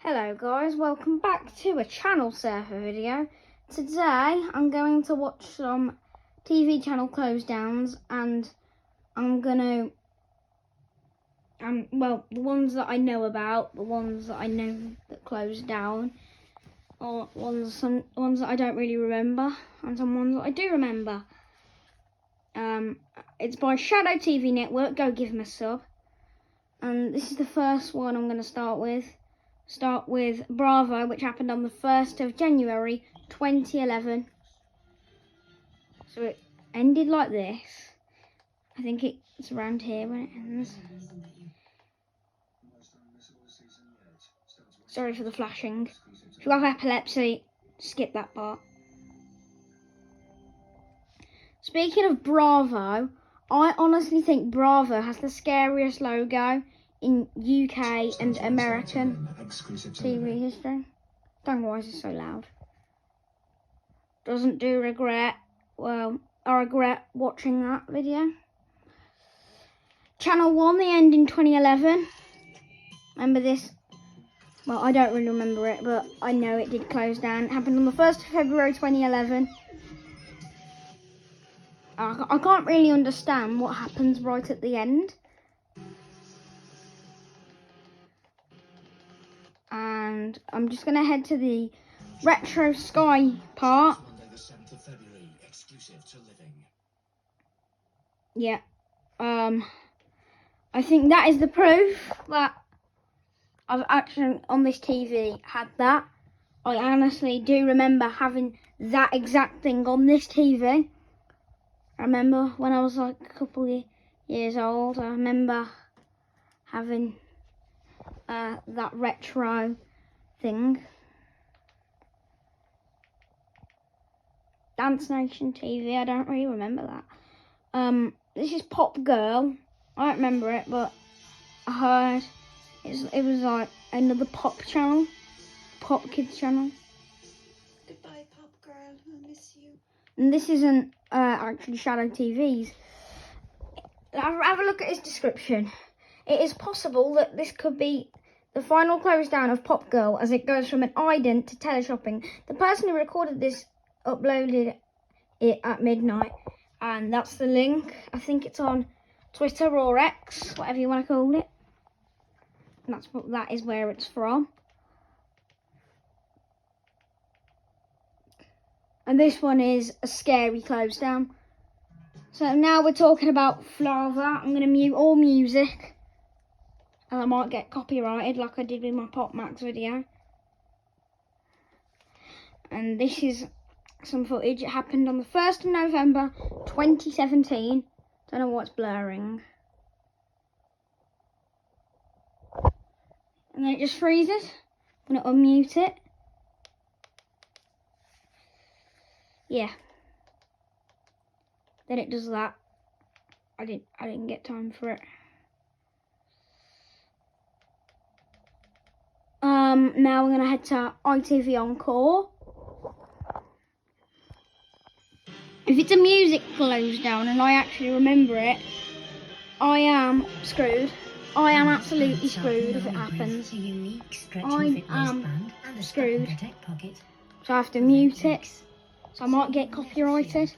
Hello guys, welcome back to a channel surfer video. Today I'm going to watch some TV channel close downs, and I'm gonna the ones that I know about, the ones that I know that closed down, or some ones that I don't really remember, and some ones that I do remember. It's by Shadow TV Network. Go give them a sub. And this is the first one I'm going to start with Bravo, which happened on the 1st of January 2011. So it ended like this. I think it's around here when it ends. Sorry for the flashing. If you have epilepsy, skip that part. Speaking of Bravo, I honestly think Bravo has the scariest logo in UK and American TV history. Don't know why it's so loud. Doesn't do regret. Well, I regret watching that video. Channel 1, the end in 2011. Remember this? Well, I don't really remember it, but I know it did close down. It happened on the 1st of February 2011. I can't really understand what happens right at the end. And I'm just going to head to the Retro Sky part. Yeah. I think that is the proof that I've actually, on this TV, had that. I honestly do remember having that exact thing on this TV. I remember when I was like a couple of years old, I remember having that retro thing. Dance Nation TV, I don't really remember that. This is Popgirl. I don't remember it, but I heard it was like another pop channel, pop kids channel. Goodbye, Popgirl. I miss you. And this isn't actually Shadow TV's. Have a look at his description. It is possible that this could be the final close down of Popgirl, as it goes from an ident to teleshopping. The person who recorded this uploaded it at midnight, and that's the link. I think it's on Twitter or X, whatever you want to call it. And that is where it's from. And this one is a scary close down. So now we're talking about Flava. I'm going to mute all music, and I might get copyrighted like I did with my Pop Max video. And this is some footage. It happened on the 1st of November 2017. Don't know what's blurring. And then it just freezes. I'm going to unmute it. Yeah. Then it does that. I didn't get time for it. Now we're gonna head to ITV Encore. If it's a music close down and I actually remember it, I am screwed. I am absolutely screwed if it happens. I am screwed. So I have to mute it. So I might get copyrighted.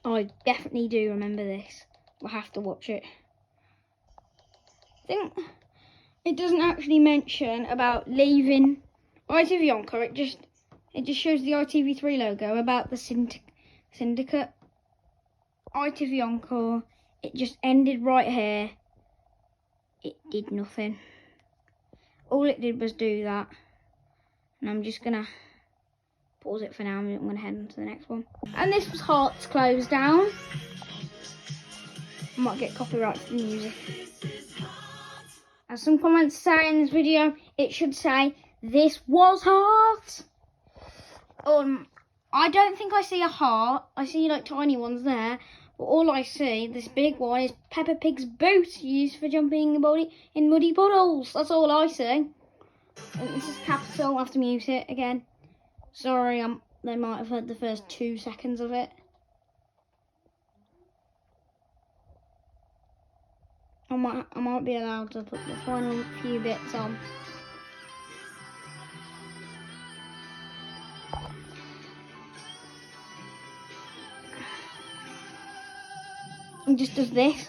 I definitely do remember this. I'll have to watch it. I think it doesn't actually mention about leaving ITV Encore. It just shows the ITV3 logo about the syndicate. ITV Encore. It just ended right here. It did nothing. All it did was do that. And I'm just gonna pause it for now. I'm gonna head on to the next one. And this was Hearts closed down. I might get copyright for the music. As some comments say in this video, it should say, "This was Hearts." I don't think I see a heart. I see like tiny ones there. But all I see, this big one, is Peppa Pig's boot used for jumping in muddy puddles. That's all I see. And this is Capital. I'll have to mute it again. Sorry, they might have heard the first 2 seconds of it. I might be allowed to put the final few bits on. It just does this.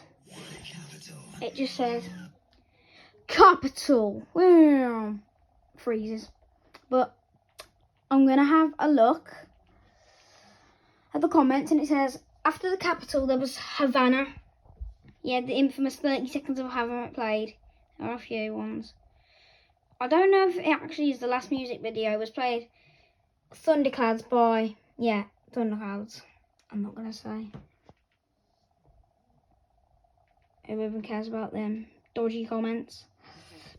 It just says capital. Freezes. But I'm gonna have a look at the comments, and it says after the capital there was Havana. Yeah, the infamous 30 seconds of Havana played. There are a few ones. I don't know if it actually is the last music video. It was played Thunderclouds by, yeah, Thunderclouds. I'm not gonna say. Who even cares about them dodgy comments?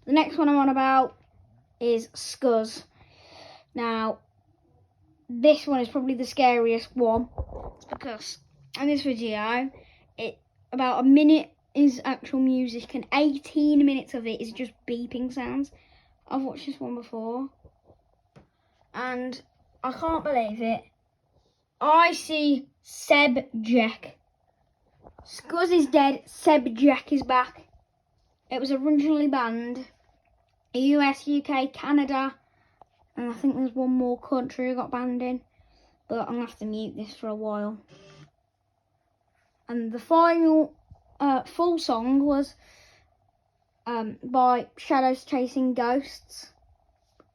The next one I'm on about is Scuzz. Now, this one is probably the scariest one. It's because in this video, about a minute is actual music and 18 minutes of it is just beeping sounds. I've watched this one before and I can't believe it. I see Seb Jack. Scuzz is dead, Seb Jack is back. It was originally banned US, UK, Canada, and I think there's one more country who got banned in, but I'm gonna have to mute this for a while. And the final full song was by Shadows Chasing Ghosts,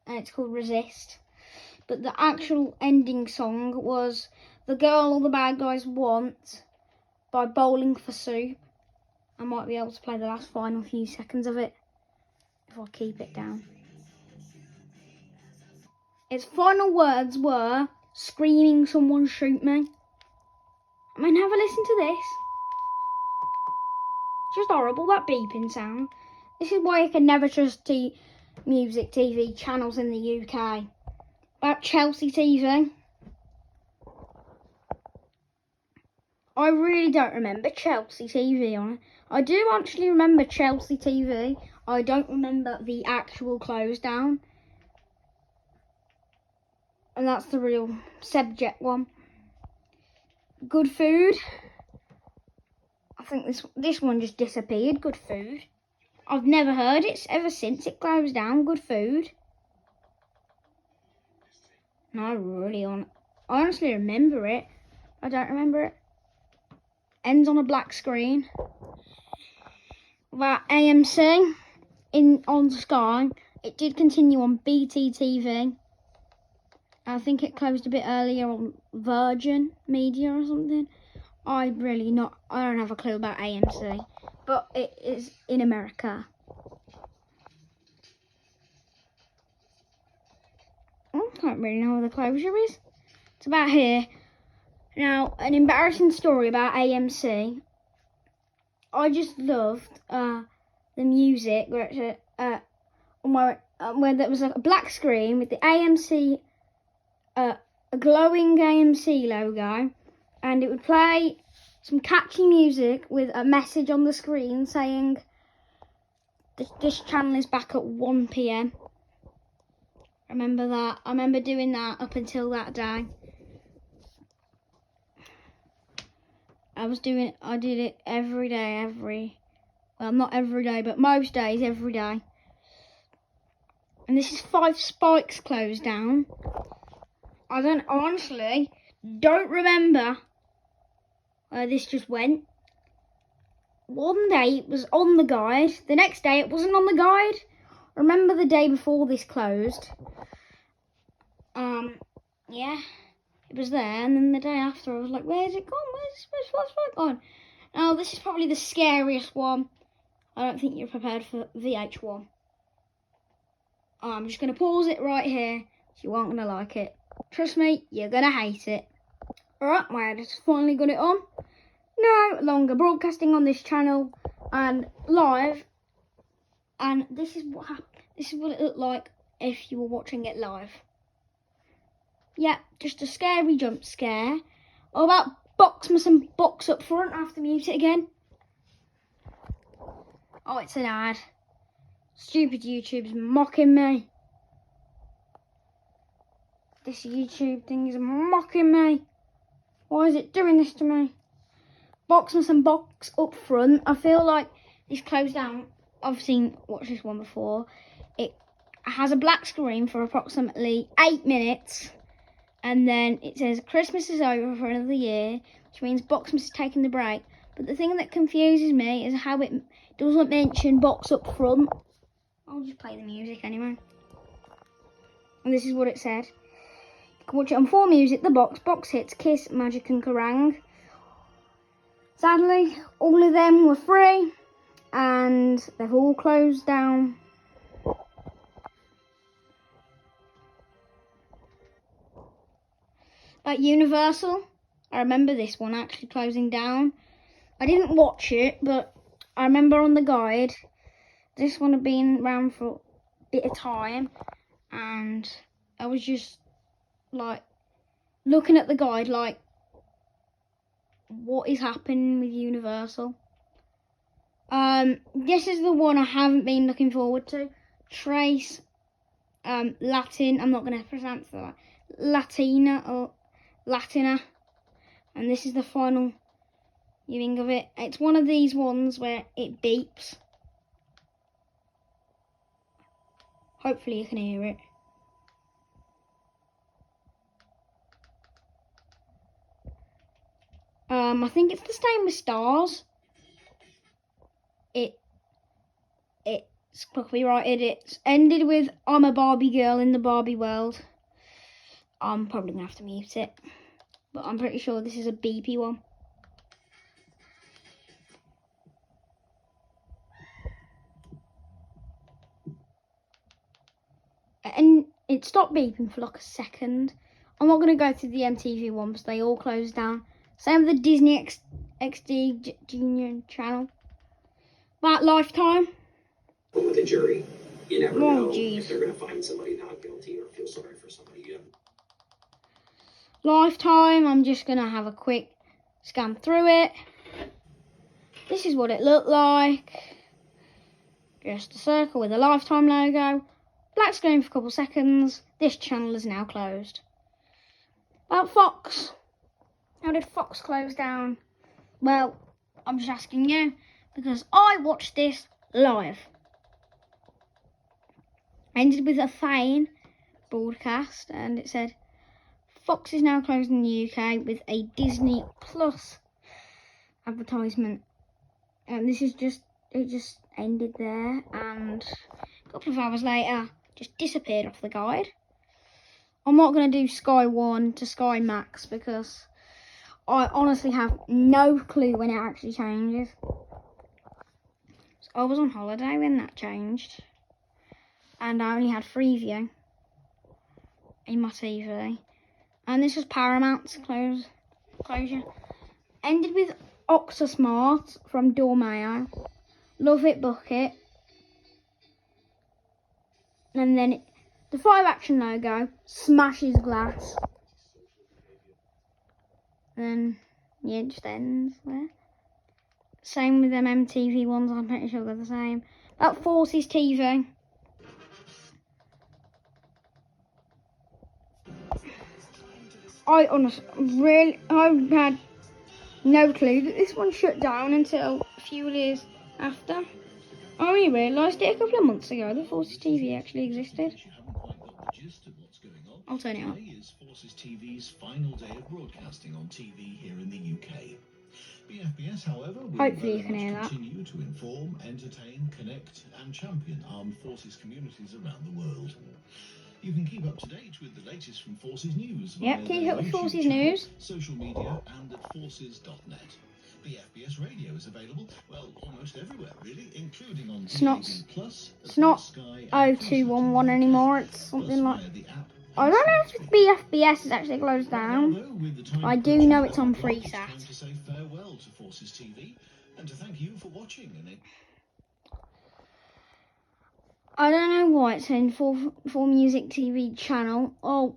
and it's called Resist. But the actual ending song was The Girl All the Bad Guys Want by Bowling for Soup. I might be able to play the last final few seconds of it if I keep it down. Its final words were, screaming someone shoot me. I mean, have a listen to this. It's just horrible, that beeping sound. This is why I can never trust music TV channels in the UK. About Chelsea TV. I really don't remember Chelsea TV on it. I do actually remember Chelsea TV. I don't remember the actual close down. And that's the real subject one. Good Food. I think this one just disappeared. Good Food. I've never heard it ever since it closed down. Good Food. No, I honestly remember it. I don't remember it. Ends on a black screen. That AMC on Sky. It did continue on BT TV. I think it closed a bit earlier on Virgin Media or something. I don't have a clue about AMC, but it is in America. I can't really know where the closure is. It's about here. Now, an embarrassing story about AMC. I just loved the music where there was a black screen with the AMC, a glowing AMC logo, and it would play some catchy music with a message on the screen saying this channel is back at 1 PM. Remember that? I remember doing that up until that day. I did it every day, well, not every day, but most days, every day. And this is 5 Spikes closed down. I honestly don't remember where this just went. One day it was on the guide, the next day it wasn't on the guide. I remember the day before this closed. Yeah. It was there, and then the day after I was like, where's it gone? Where's Spike gone? Now, this is probably the scariest one. I don't think you're prepared for VH1. I'm just going to pause it right here. You aren't going to like it. Trust me, you're going to hate it. Alright, my editor's finally got it on. No longer broadcasting on this channel and live. And this is what happened. This is what it looked like if you were watching it live. Yeah, just a scary jump scare. What about Boxmas and Box up front? I have to mute it again. Oh, it's an ad. Stupid YouTube's mocking me. This YouTube thing is mocking me. Why is it doing this to me? Boxmas and Box up front. I feel like This closed down. I've watched this one before. It has a black screen for approximately 8 minutes. And then it says Christmas is over for another year, which means Boxmas is taking the break. But the thing that confuses me is how it doesn't mention Box up front. I'll just play the music anyway. And this is what it said. You can watch it on 4Music, The Box Hits, Kiss, Magic and Kerrang. Sadly, all of them were free and they've all closed down. Like Universal, I remember this one actually closing down. I didn't watch it, but I remember on the guide, this one had been around for a bit of time, and I was just like looking at the guide like, what is happening with Universal? This is the one I haven't been looking forward to. Trace, Latin, I'm not going to pronounce that. Latina, and this is the final viewing of it. It's one of these ones where it beeps. Hopefully you can hear it. I think it's the same with Stars. It's copyrighted. It's ended with I'm a Barbie girl in the Barbie world. I'm probably gonna have to mute it, but I'm pretty sure this is a beepy one. And it stopped beeping for like a second. I'm not gonna go through the MTV ones, they all closed down. Same with the Disney XD Junior channel. But Lifetime. But with the jury, you never know Geez. if they're going to find somebody not guilty or feel sorry for somebody. Lifetime, I'm just going to have a quick scan through it. This is what it looked like. Just a circle with a Lifetime logo. Black screen for a couple seconds. This channel is now closed. About Fox. How did Fox close down? Well, I'm just asking you because I watched this live. Ended with a Fane broadcast, and it said Fox is now closed in the UK with a Disney Plus advertisement. And this is it just ended there, and a couple of hours later just disappeared off the guide. I'm not going to do Sky 1 to Sky Max because I honestly have no clue when it actually changes. So I was on holiday when that changed, and I only had Freeview in my TV. And this was Paramount's closure. Ended with Oxasmart from Dormeo. Love It Bucket. And then the 5 Action logo smashes glass. And yeah, it just ends there. Same with them MTV ones, I'm pretty sure they're the same. That Forces TV. I had no clue that this one shut down until a few years after. I only realised it a couple of months ago that Forces TV actually existed. I'll turn it on. Today is Forces TV's final day of broadcasting on TV here in the UK. BFBS, however, will Hopefully you can hear that. continue to inform, entertain, connect and champion armed forces communities around the world. You can keep up to date with the latest from Forces News. Yep, keep up with YouTube Forces channel, News. social media and at forces.net. BFBS radio is available, well, almost everywhere, really, including on It's not, DAB+, it's not 0211 anymore, it's something like... I don't know if BFBS is actually closed down. I do know it's on FreeSat. To say farewell to Forces TV and to thank you for watching. I don't know why it's in 4Music TV channel. Oh,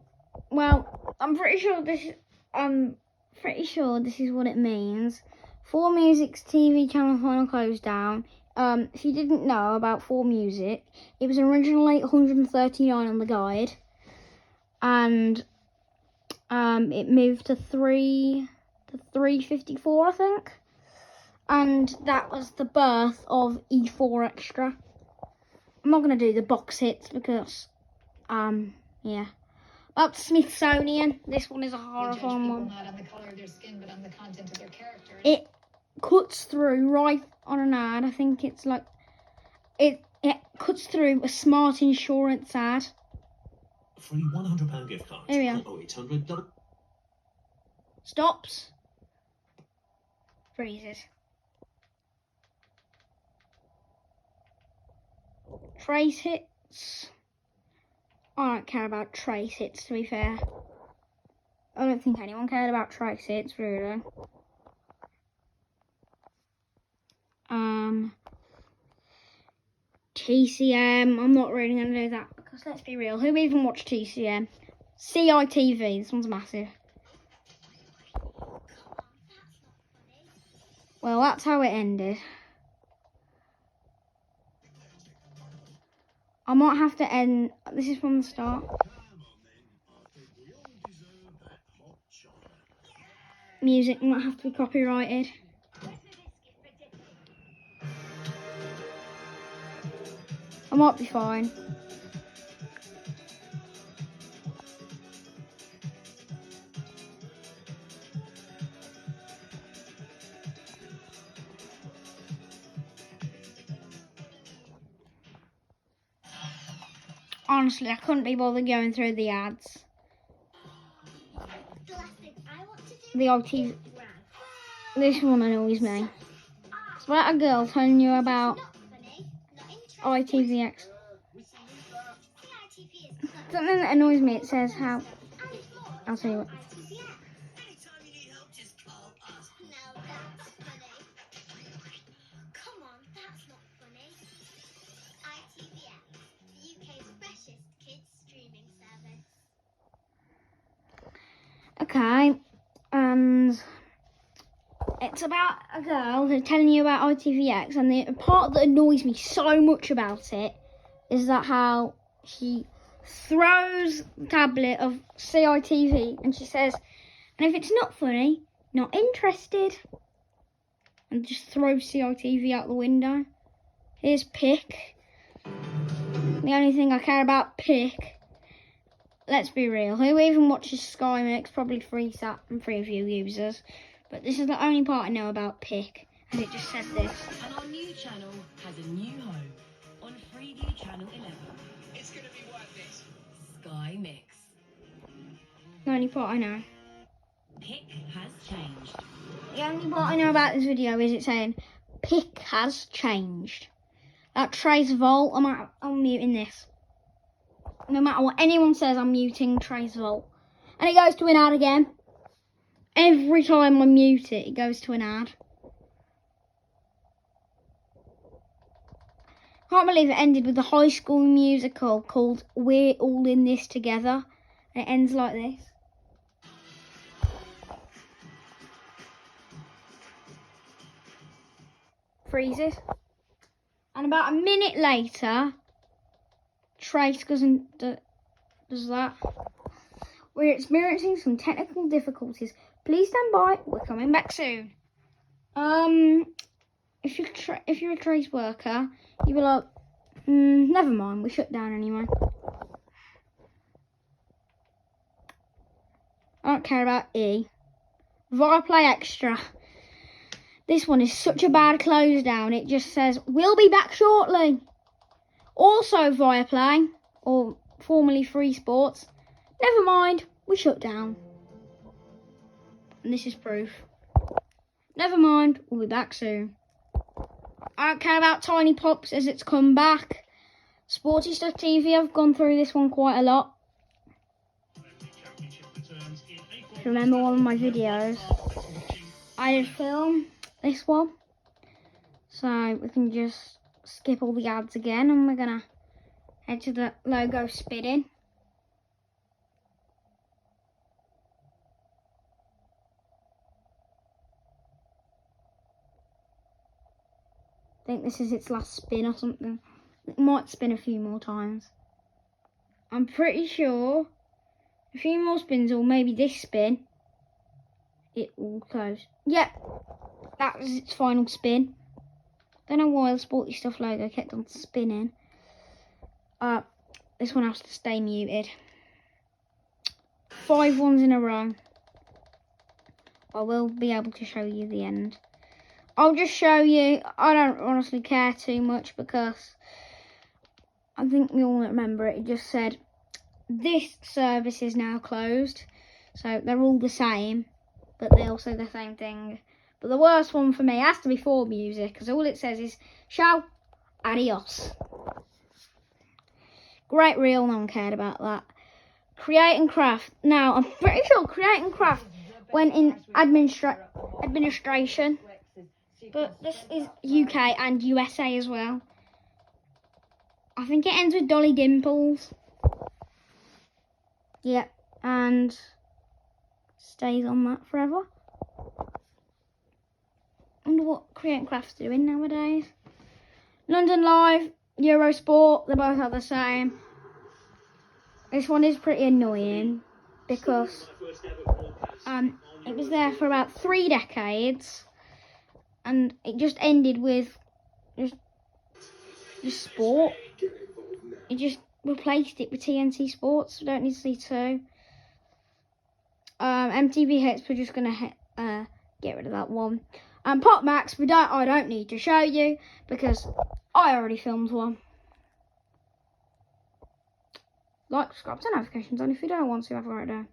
well, I'm pretty sure this is what it means. 4Music's TV channel final closed down. If you didn't know about 4Music, it was originally 139 on the guide, and it moved to 354, I think. And that was the birth of E4 Extra. I'm not going to do the box hits because, yeah. About Smithsonian, this one is a horrifying one. Not on the color of their skin, but on the content of their characters. It cuts through right on an ad. I think it's like, it cuts through a smart insurance ad. Free £100 gift card. Here we are. Oh, 800 double. Stops. Freezes. Trace hits. I don't care about trace hits, to be fair. I don't think anyone cared about trace hits, really. TCM. I'm not really going to do that because let's be real. Who even watched TCM? CITV. This one's massive. Well, that's how it ended. I might have to end. This is from the start. Music might have to be copyrighted. I might be fine. Honestly, I couldn't be bothered going through the ads. The ITV. This one annoys me. It's about a girl telling you about ITVX. Something that annoys me, it says how... I'll tell you what. Okay, and it's about a girl who's telling you about ITVX, and the part that annoys me so much about it is that how she throws the tablet of CITV and she says, and if it's not funny, not interested, and just throws CITV out the window. Here's Pick. The only thing I care about Pick. Let's be real, who even watches Sky Mix? Probably Freesat and Freeview users. But this is the only part I know about Pick, and it just says this. And our new channel has a new home on Freeview Channel 11. It's going to be worth it. Sky Mix. The only part I know. Pick has changed. The only part I know about this video is it saying, Pick has changed. That Trace Volt, I'm muting this. No matter what anyone says, I'm muting Trace Volt. And it goes to an ad again. Every time I mute it, it goes to an ad. Can't believe it ended with a High School Musical called We're All in This Together. And it ends like this. Freezes. And about a minute later, Trace does that. We're experiencing some technical difficulties. Please stand by. We're coming back soon. If you're a Trace worker, you'll be like, never mind. We shut down anyway. I don't care about E. Viaplay Extra. This one is such a bad close down. It just says, we'll be back shortly. Also Viaplay, or formerly Free Sports. Never mind, we shut down. And this is proof. Never mind, we'll be back soon. I don't care about Tiny Pops as it's come back. Sporty Stuff TV, I've gone through this one quite a lot. If you remember one of my videos, I did film this one. So we can just skip all the ads again and we're gonna head to the logo spinning. I think this is its last spin or something. It might spin a few more times. I'm pretty sure a few more spins or maybe this spin, it will close. Yep. that was its final spin. Don't know why the Sporty Stuff logo kept on spinning. This one has to stay muted. 5 ones in a row. I will be able to show you the end. I'll just show you. I don't honestly care too much because I think we all remember it. It just said, this service is now closed. So they're all the same, but they all say the same thing. But the worst one for me has to be 4 Music, because all it says is, ciao, adios. Great reel, no one cared about that. Create and Craft. Now, I'm pretty sure Create and Craft went in administration, but this is UK and USA as well. I think it ends with Dolly Dimples. Yep, and stays on that forever. I wonder what Create and Craft's doing nowadays. London Live, Eurosport, they both are the same. This one is pretty annoying because it was there for about 3 decades and it just ended with just sport. It just replaced it with TNT Sports. We don't need to see 2. MTV Hits, we're just gonna get rid of that one. And Pop Max, I don't need to show you because I already filmed one. Like, subscribe, turn notifications on if you don't want to. Have a right day.